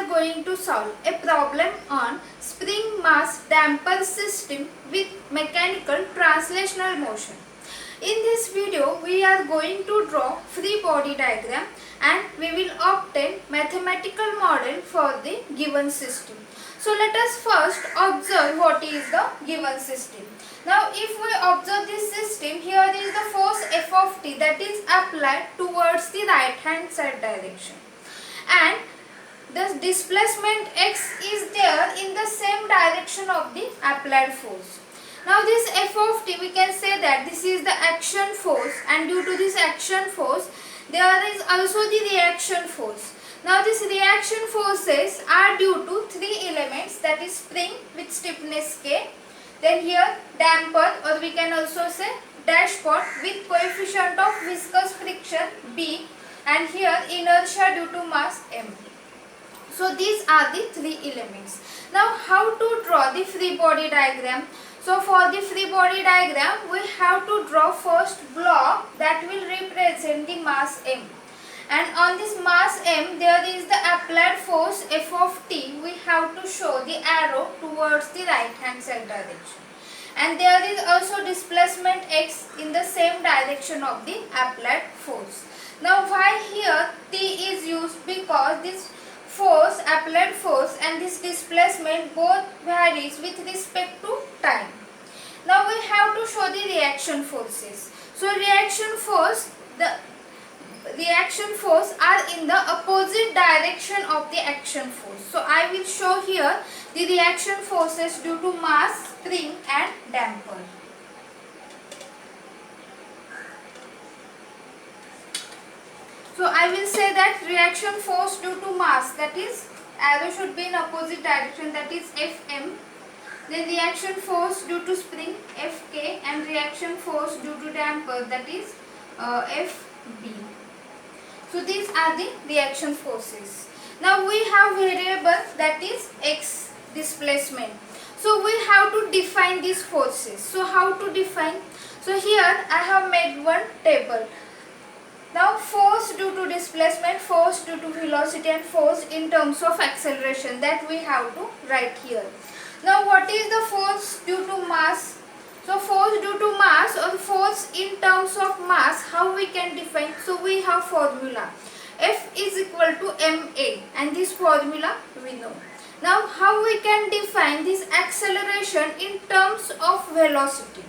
are going to solve a problem on spring mass damper system with mechanical translational motion. In this video, we are going to draw free body diagram and we will obtain mathematical model for the given system. So let us first observe what is the given system. Now if we observe this system, here is the force F of t that is applied towards the right hand side direction, and the displacement x is there in the same direction of the applied force. Now this F of t, we can say that this is the action force, and due to this action force there is also the reaction force. Now these reaction forces are due to three elements, that is spring with stiffness k, then here damper, or we can also say dashpot with coefficient of viscous friction b, and here inertia due to mass m. So these are the three elements. Now how to draw the free body diagram? So for the free body diagram, we have to draw first block that will represent the mass m. And on this mass m, there is the applied force F of t. We have to show the arrow towards the right hand side direction. And there is also displacement x in the same direction of the applied force. Now why here t is used? Because this force, applied force, and this displacement both varies with respect to time. Now we have to show the reaction forces. So reaction force are in the opposite direction of the action force. So I will show here the reaction forces due to mass, spring and damper. So I will say that reaction force due to mass, that is arrow should be in opposite direction, that is Fm. Then reaction force due to spring Fk, and reaction force due to damper, that is Fb. So these are the reaction forces. Now we have variable, that is x, displacement. So we have to define these forces. So how to define? So here I have made one table. Now force due to displacement, force due to velocity and force in terms of acceleration, that we have to write here. Now what is the force due to mass? So force due to mass or force in terms of mass, how we can define? So we have formula. F is equal to ma, and this formula we know. Now how we can define this acceleration in terms of velocity?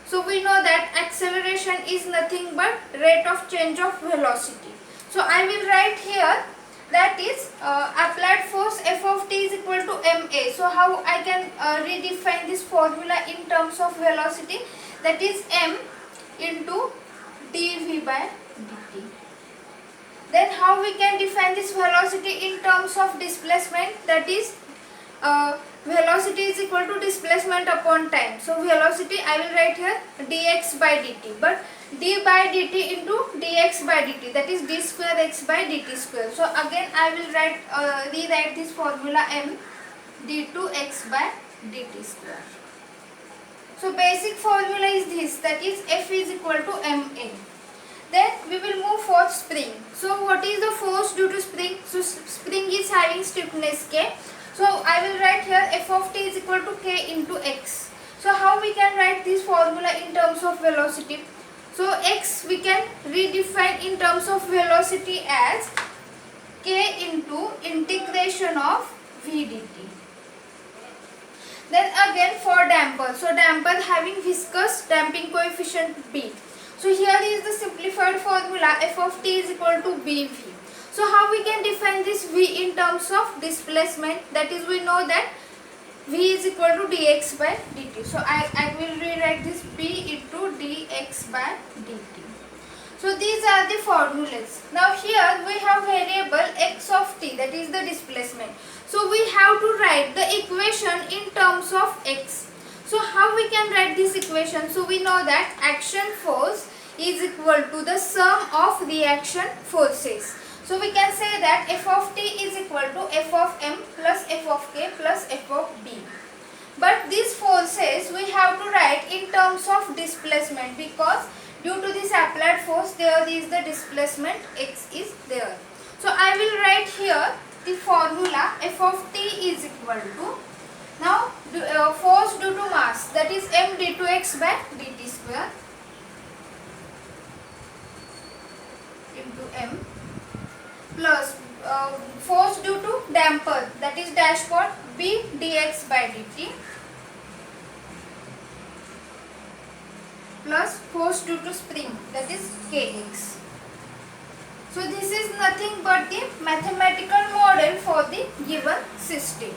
So we know that acceleration is nothing but rate of change of velocity. So I will write here, that is applied force F of t is equal to ma. So how I can redefine this formula in terms of velocity? That is m into dv by dt. Then how we can define this velocity in terms of displacement? That is velocity is equal to displacement upon time. So velocity I will write here dx by dt, but d by dt into dx by dt, that is d square x by dt square. So again I will rewrite this formula m d2x by dt square. So basic formula is this, that is F is equal to ma. Then we will move for spring. So what is the force due to spring? So spring is having stiffness k. So I will write here F of t is equal to k into x. So how we can write this formula in terms of velocity? So x we can redefine in terms of velocity as k into integration of v dt. Then again for damper. So damper having viscous damping coefficient b. So here is the simplified formula, F of t is equal to bv. So how we can define this v in terms of displacement? That is, we know that v is equal to dx by dt. So I will rewrite this b into dx by dt. So these are the formulas. Now here we have variable x of t, that is the displacement. So we have to write the equation in terms of x. So how we can write this equation? So we know that action force is equal to the sum of reaction forces. So we can say that F of t is equal to F of m plus F of k plus F of b. But these forces we have to write in terms of displacement, because due to this applied force there is the displacement x is there. So I will write here the formula F of t is equal to, now force due to mass, that is m d2x by dt square into m, plus force due to damper, that is dashpot, b dx by dt, plus force due to spring, that is kx. So this is nothing but the mathematical model for the given system.